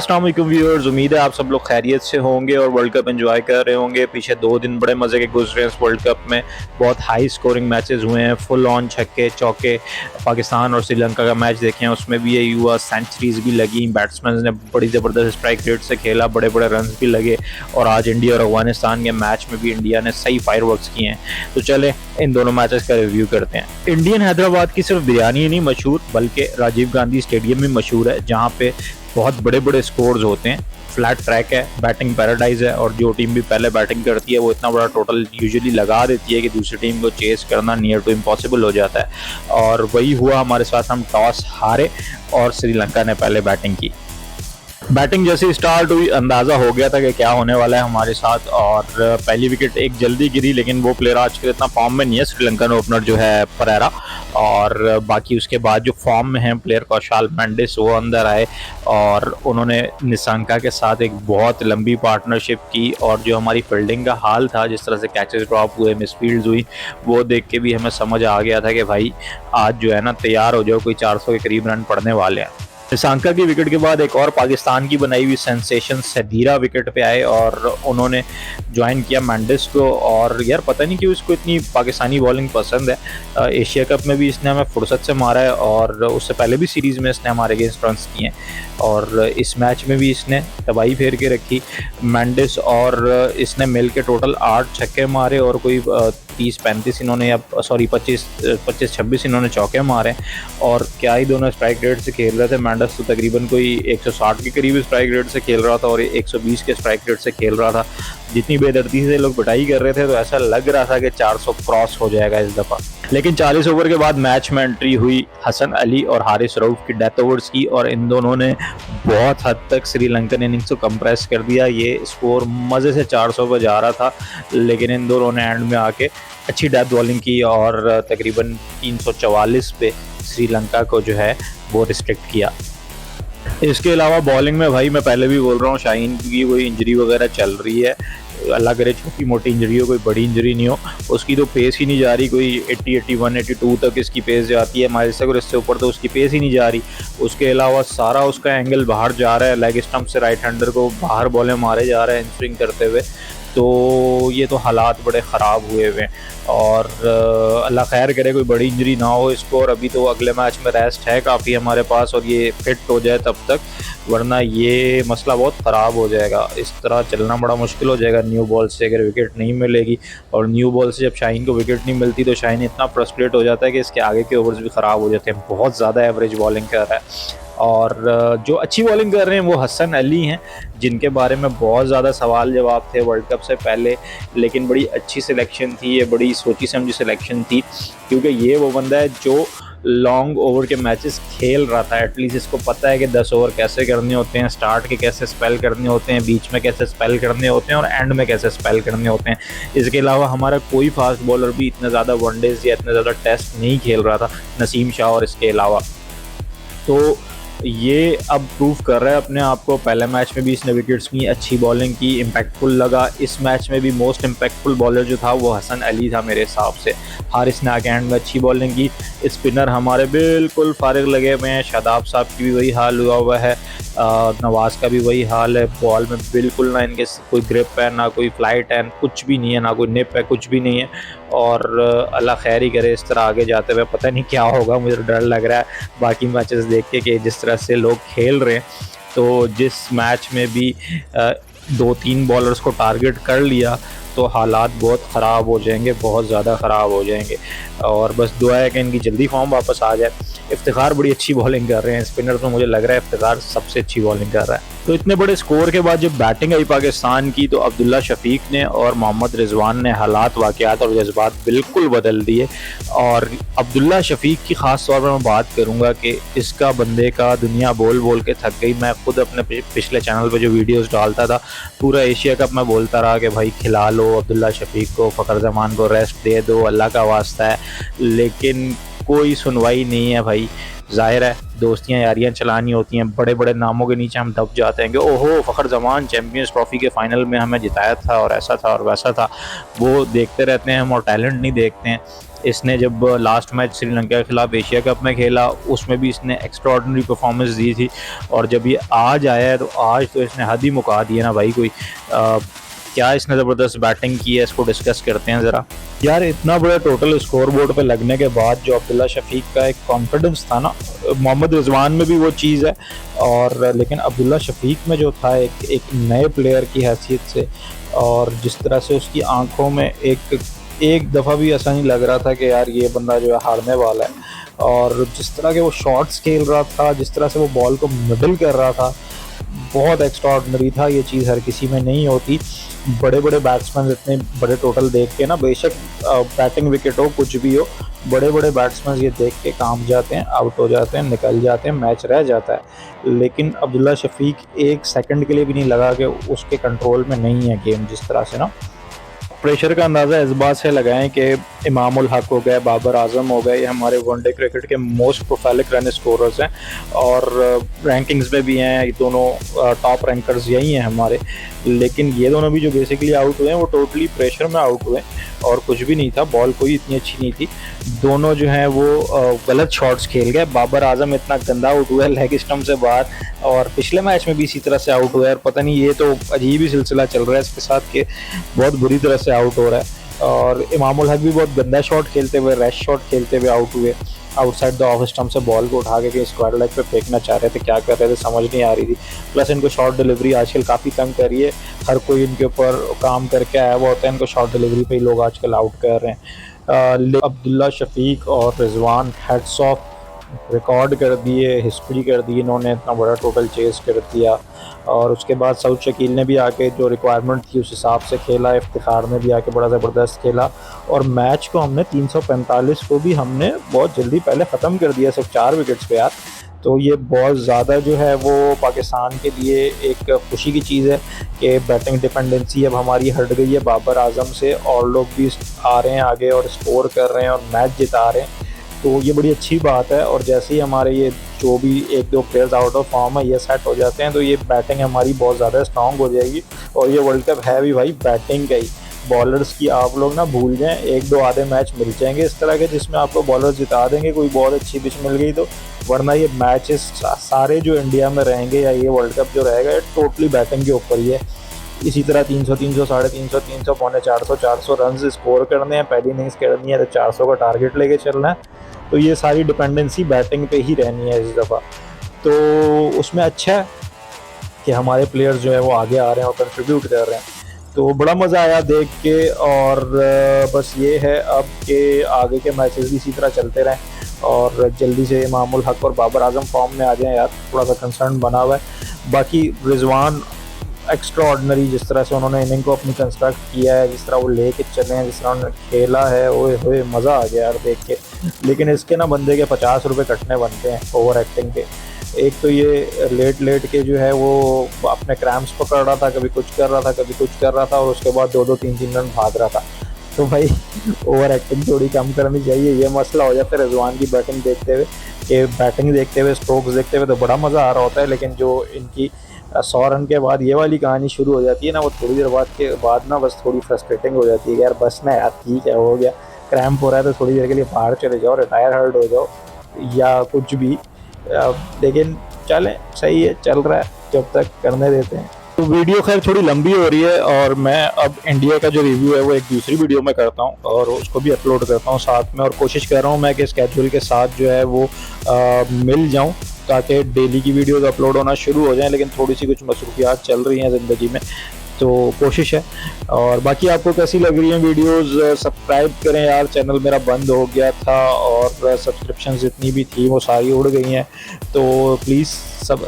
अस्सलाम वालेकुम व्यूअर्स, उम्मीद है आप सब लोग खैरियत से होंगे और वर्ल्ड कप एंजॉय कर रहे होंगे। पीछे 2 दिन बड़े मज़े के गुजरे हैं इस वर्ल्ड कप में। बहुत हाई स्कोरिंग मैचेस हुए हैं, फुल ऑन छक्के चौके। पाकिस्तान और श्रीलंका का मैच देखें, उसमें भी यही हुआ, सेंचुरीज भी लगी, बैट्समैन ने बड़ी ज़बरदस्त स्ट्राइक रेट से खेला, बड़े बड़े रन भी लगे। और आज इंडिया और अफगानिस्तान के मैच में भी इंडिया ने सही फायरवर्क्स किए हैं। तो चले इन दोनों मैचेस का रिव्यू करते हैं। इंडियन हैदराबाद की सिर्फ बिरयानी ही नहीं मशहूर, बल्कि राजीव गांधी स्टेडियम भी मशहूर है, जहाँ पे बहुत बड़े बड़े स्कोर्स होते हैं। फ्लैट ट्रैक है, बैटिंग पैराडाइज है, और जो टीम भी पहले बैटिंग करती है वो इतना बड़ा टोटल यूजुअली लगा देती है कि दूसरी टीम को चेस करना नियर टू इम्पॉसिबल हो जाता है। और वही हुआ हमारे साथ, हम टॉस हारे और श्रीलंका ने पहले बैटिंग की। बैटिंग जैसे स्टार्ट हुई, अंदाज़ा हो गया था कि क्या होने वाला है हमारे साथ। और पहली विकेट एक जल्दी गिरी, लेकिन वो प्लेयर आजकल इतना फॉर्म में नहीं है, श्रीलंकन ओपनर जो है परेरा। और बाकी उसके बाद जो फॉर्म में है प्लेयर कौशाल मेंडिस, वो अंदर आए और उन्होंने निशंका के साथ एक बहुत लंबी पार्टनरशिप की। और जो हमारी फील्डिंग का हाल था, जिस तरह से कैचेस ड्रॉप हुए, मिसफील्ड्स हुई, वो देख के भी हमें समझ आ गया था कि भाई आज जो है ना, तैयार हो जाओ, कोई 400 के करीब रन पड़ने वाले हैं। निशंका की विकेट के बाद एक और पाकिस्तान की बनाई हुई सेंसेशन सदीरा विकेट पे आए और उन्होंने ज्वाइन किया मेंडिस को। और यार पता नहीं क्यों इसको इतनी पाकिस्तानी बॉलिंग पसंद है। एशिया कप में भी इसने हमें फुर्सत से मारा है और उससे पहले भी सीरीज़ में इसने हमारे अगेंस्ट रन्स किए हैं, और इस मैच में भी इसने तबाही फेर के रखी मेंडिस। और इसने मिल के टोटल 8 छक्के मारे और कोई 30-35 इन्होंने, या सॉरी 25-26 इन्होंने चौके मारे। और क्या ही दोनों स्ट्राइक रेट से खेल रहे थे। मेंडिस तो तकरीबन कोई 160 के करीब स्ट्राइक रेट से खेल रहा था और 120 के स्ट्राइक रेट से खेल रहा था। जितनी बेदर्दी से लोग पिटाई कर रहे थे, तो ऐसा लग रहा था कि 400 क्रॉस हो जाएगा इस दफ़ा। लेकिन 40 ओवर के बाद मैच में एंट्री हुई हसन अली और हारिस रऊफ की डेथ ओवर्स की, और इन दोनों ने बहुत हद तक श्रीलंकन इनिंग्स को कंप्रेस कर दिया। ये स्कोर मज़े से 400 पर जा रहा था, लेकिन इन दोनों ने एंड में आके अच्छी डेथ बॉलिंग की और तकरीबन 344 पे श्रीलंका को जो है वो रिस्ट्रिक्ट किया। इसके अलावा बॉलिंग में भाई, मैं पहले भी बोल रहा हूँ, शाहीन की कोई इंजरी वगैरह चल रही है। अल्लाह करे छोटी मोटी इंजरी हो, कोई बड़ी इंजरी नहीं हो। उसकी तो पेस ही नहीं जा रही, कोई 80, 81, 82 तक इसकी पेस जाती है माइल्स तक, और इससे ऊपर तो उसकी पेस ही नहीं जा रही। उसके अलावा सारा उसका एंगल बाहर जा रहा है, लेग स्टंप से राइट हैंडर को बाहर बॉलें मारे जा रहे हैं स्विंग करते हुए। तो ये तो हालात बड़े ख़राब हुए हुए हैं, और अल्लाह खैर करे कोई बड़ी इंजरी ना हो इसको। और अभी तो अगले मैच में रेस्ट है काफ़ी हमारे पास, और ये फिट हो जाए तब तक, वरना ये मसला बहुत ख़राब हो जाएगा। इस तरह चलना बड़ा मुश्किल हो जाएगा न्यू बॉल से, अगर विकेट नहीं मिलेगी। और न्यू बॉल से जब शाहीन को विकेट नहीं मिलती, तो शाहीन इतना फ्रस्ट्रेट हो जाता है कि इसके आगे के ओवर्स भी ख़राब हो जाते हैं। बहुत ज़्यादा एवरेज बॉलिंग कर रहा है। और जो अच्छी बॉलिंग कर रहे हैं वो हसन अली हैं, जिनके बारे में बहुत ज़्यादा सवाल जवाब थे वर्ल्ड कप से पहले। लेकिन बड़ी अच्छी सिलेक्शन थी ये, बड़ी सोची समझी सिलेक्शन थी, क्योंकि ये वो बंदा है जो लॉन्ग ओवर के मैचेस खेल रहा था। एटलीस्ट इसको पता है कि 10 ओवर कैसे करने होते हैं, स्टार्ट के कैसे स्पेल करने होते हैं, बीच में कैसे स्पेल करने होते हैं, और एंड में कैसे स्पेल करने होते हैं। इसके अलावा हमारा कोई फास्ट बॉलर भी इतना ज़्यादा वनडेज या इतना ज़्यादा टेस्ट नहीं खेल रहा था, नसीम शाह और इसके अलावा। तो ये अब प्रूव कर रहा है अपने आप को। पहले मैच में भी इसने विकेट्स की, अच्छी बॉलिंग की, इम्पैक्टफुल लगा। इस मैच में भी मोस्ट इम्पैक्टफुल बॉलर जो था वो हसन अली था मेरे हिसाब से। हारिस ने आगे एंड में अच्छी बॉलिंग की। स्पिनर हमारे बिल्कुल फारिग लगे हुए हैं, शादाब साहब की भी वही हाल हुआ है, नवाज़ का भी वही हाल है। बॉल में बिल्कुल ना इनके कोई ग्रिप है, ना कोई फ्लाइट है, कुछ भी नहीं है, ना कोई निप है, कुछ भी नहीं है। और अल्लाह खैर ही करे इस तरह आगे जाते हुए। पता नहीं क्या होगा, मुझे डर लग रहा है बाकी मैचेस देख के कि जिस तरह से लोग खेल रहे हैं। तो जिस मैच में भी 2-3 बॉलर्स को टारगेट कर लिया, तो हालात बहुत ख़राब हो जाएंगे, बहुत ज़्यादा ख़राब हो जाएंगे। और बस दुआ है कि इनकी जल्दी फॉर्म वापस आ जाए। इफ्तिखार बड़ी अच्छी बॉलिंग कर रहे हैं, स्पिनर तो मुझे लग रहा है इफ्तिखार सबसे अच्छी बॉलिंग कर रहा है। तो इतने बड़े स्कोर के बाद जब बैटिंग आई पाकिस्तान की, तो अब्दुल्ला शफीक ने और मोहम्मद रिजवान ने हालात, वाक़यात और जज्बात बिल्कुल बदल दिए। और अब्दुल्ला शफीक की ख़ास तौर पर मैं बात करूँगा कि इसका बंदे का दुनिया बोल बोल के थक गई। मैं खुद अपने पिछले चैनल पर जो वीडियोज़ डालता था, पूरा एशिया कप में बोलता रहा कि भाई खिला लो अब्दुल्ला शफीक को, फ़खर जमान को रेस्ट दे दो, अल्लाह का वास्ता है। लेकिन कोई सुनवाई नहीं है भाई। ज़ाहिर है दोस्तियाँ यारियाँ चलानी होती हैं, बड़े बड़े नामों के नीचे हम दब जाते हैं कि ओहो फ़खर जमान चैम्पियंस ट्रॉफ़ी के फ़ाइनल में हमें जिताया था और ऐसा था और वैसा था। वो देखते रहते हैं हम और टैलेंट नहीं देखते हैं। इसने जब लास्ट मैच श्रीलंका के खिलाफ एशिया कप में खेला उसमें भी इसने एक्स्ट्राऑर्डिनरी परफॉर्मेंस दी थी, और जब ये आज आया है तो आज तो इसने हद ही मुका दी है ना भाई। कोई क्या इसने ज़बरदस्त बैटिंग की है, इसको डिस्कस करते हैं ज़रा। यार इतना बड़ा टोटल स्कोर बोर्ड पे लगने के बाद जो अब्दुल्ला शफीक का एक कॉन्फिडेंस था ना, मोहम्मद रिजवान में भी वो चीज़ है, और लेकिन अब्दुल्ला शफीक में जो था एक नए प्लेयर की हैसियत से, और जिस तरह से उसकी आंखों में एक दफ़ा भी ऐसा नहीं लग रहा था कि यार ये बंदा जो है हारने वाला है, और जिस तरह के वो शॉट्स खेल रहा था, जिस तरह से वो बॉल को मिडल कर रहा था, बहुत एक्स्ट्राऑर्डिनरी था। ये चीज़ हर किसी में नहीं होती। बड़े बड़े बैट्समैन इतने बड़े टोटल देख के ना, बेशक बैटिंग विकेट हो कुछ भी हो, बड़े बड़े बैट्समैन ये देख के काम जाते हैं, आउट हो जाते हैं, निकल जाते हैं, मैच रह जाता है। लेकिन अब्दुल्ला शफीक एक सेकंड के लिए भी नहीं लगा कि उसके कंट्रोल में नहीं है गेम। जिस तरह से ना प्रेशर का अंदाज़ा इस बात से लगाएं कि इमामुल हक हो गए, बाबर आजम हो गए, ये हमारे वनडे क्रिकेट के मोस्ट प्रोफाइलिक रन स्कोरर्स हैं, और रैंकिंग्स में भी हैं। ये दोनों टॉप रैंकर्स यही हैं हमारे। लेकिन ये दोनों भी जो बेसिकली आउट हुए हैं वो टोटली प्रेशर में आउट हुए, और कुछ भी नहीं था, बॉल कोई इतनी अच्छी नहीं थी। दोनों जो हैं वो गलत शॉट्स खेल गए। बाबर आजम इतना गंदा आउट हुआ है लेग स्टंप से बाहर, और पिछले मैच में भी इसी तरह से आउट हुआ है। और पता नहीं, ये तो अजीब ही सिलसिला चल रहा है इसके साथ कि बहुत बुरी तरह से आउट हो रहा है। और इमामुल हक भी बहुत गंदा शॉट खेलते हुए, रैश शॉट खेलते हुए आउट हुए। आउटसाइड द ऑफ स्टंप से बॉल को उठा के स्क्वायर लेग पे फेंकना चाह रहे थे, क्या कर रहे थे समझ नहीं आ रही थी। प्लस इनको शॉर्ट डिलीवरी आजकल काफ़ी तंग कर रही है। हर कोई इनके ऊपर काम करके आया हुआ होता है, इनको शॉर्ट डिलीवरी पे ही लोग आजकल आउट कर रहे हैं। अब्दुल्ला शफीक और रिजवान हेड्स ऑफ, रिकॉर्ड कर दिए, हिस्ट्री कर दी इन्होंने, इतना बड़ा टोटल चेस कर दिया। और उसके बाद सऊद शकील ने भी आके जो रिक्वायरमेंट थी उस हिसाब से खेला, इफ्तिखार ने भी आके बड़ा ज़बरदस्त खेला, और मैच को हमने 345 को भी हमने बहुत जल्दी पहले ख़त्म कर दिया, सिर्फ 4 विकेट्स पे यार। तो ये बहुत ज़्यादा जो है वो पाकिस्तान के लिए एक खुशी की चीज़ है कि बैटिंग डिपेंडेंसी अब हमारी हट गई है बाबर आजम से, और लोग भी आ रहे हैं आगे और स्कोर कर रहे हैं और मैच जिता रहे हैं। तो ये बड़ी अच्छी बात है। और जैसे ही हमारे ये जो भी 1-2 प्लेयर्स आउट ऑफ फॉर्म है ये सेट हो जाते हैं, तो ये बैटिंग हमारी बहुत ज़्यादा स्ट्रॉन्ग हो जाएगी। और ये वर्ल्ड कप है भी भाई बैटिंग का ही। बॉलर्स की आप लोग ना भूल जाएं, 1-2 आधे मैच मिल जाएंगे इस तरह के जिसमें आपको बॉलर्स जिता देंगे, कोई बहुत अच्छी पिच मिल गई तो, वरना ये मैचेस सारे जो इंडिया में रहेंगे या ये वर्ल्ड कप जो रहेगा, ये टोटली बैटिंग के ऊपर ही है। इसी तरह 300, 300, 350, 300, पौने 400, 400 रन स्कोर करने हैं, पहली इनिंग्स करनी है तो 400 का टारगेट लेके चलना है। तो ये सारी डिपेंडेंसी बैटिंग पे ही रहनी है इस दफ़ा। तो उसमें अच्छा है कि हमारे प्लेयर्स जो है वो आगे आ रहे हैं और कंट्रीब्यूट कर रहे हैं, तो बड़ा मज़ा आया देख के। और बस ये है अब कि आगे के मैचेस भी इसी तरह चलते रहें, और जल्दी से इमामुल हक और बाबर आजम फॉर्म में आ जाएं यार, थोड़ा सा कंसर्न बना हुआ है। बाकी रिजवान एक्स्ट्रा ऑर्डनरी, जिस तरह से उन्होंने इनिंग को अपनी कंस्ट्रक्ट किया है, जिस तरह वो लेके चले हैं, जिस तरह उन्होंने खेला है, ओए होए मज़ा आ गया यार देख के। लेकिन इसके ना बंदे के 50 रुपये कटने बनते हैं ओवर एक्टिंग के। एक तो ये लेट के जो है वो अपने क्रैम्प्स पकड़ रहा था, कभी कुछ कर रहा था, कभी कुछ कर रहा था, और उसके बाद 2-2, 3-3 रन भाग रहा था। तो भाई ओवर एक्टिंग थोड़ी कम करनी चाहिए। ये मसला हो जाता है रिजवान की बैटिंग देखते हुए, कि बैटिंग देखते हुए, स्ट्रोक्स देखते हुए तो बड़ा मज़ा आ रहा होता है, लेकिन जो इनकी 100 रन के बाद ये वाली कहानी शुरू हो जाती है ना, वो थोड़ी देर बाद ना बस थोड़ी फ्रस्ट्रेटिंग हो जाती है यार, बस ना यार ठीक है हो गया, क्रैम्प हो रहा है तो थोड़ी देर के लिए बाहर चले जाओ, रिटायर हर्ट हो जाओ या कुछ भी। लेकिन चलें, सही है, चल रहा है, जब तक करने देते हैं। तो वीडियो खैर थोड़ी लंबी हो रही है, और मैं अब इंडिया का जो रिव्यू है वो एक दूसरी वीडियो में करता हूँ और उसको भी अपलोड करता हूँ साथ में, और कोशिश कर रहा हूँ मैं कि स्केड्यूल के साथ जो है वो मिल जाऊँ, ताकि डेली की वीडियोस अपलोड होना शुरू हो जाएं। लेकिन थोड़ी सी कुछ मसरूफियात चल रही हैं ज़िंदगी में, तो कोशिश है। और बाकी आपको कैसी लग रही हैं वीडियोस, सब्सक्राइब करें यार, चैनल मेरा बंद हो गया था और सब्सक्रिप्शन जितनी भी थी वो सारी उड़ गई हैं, तो प्लीज़ सब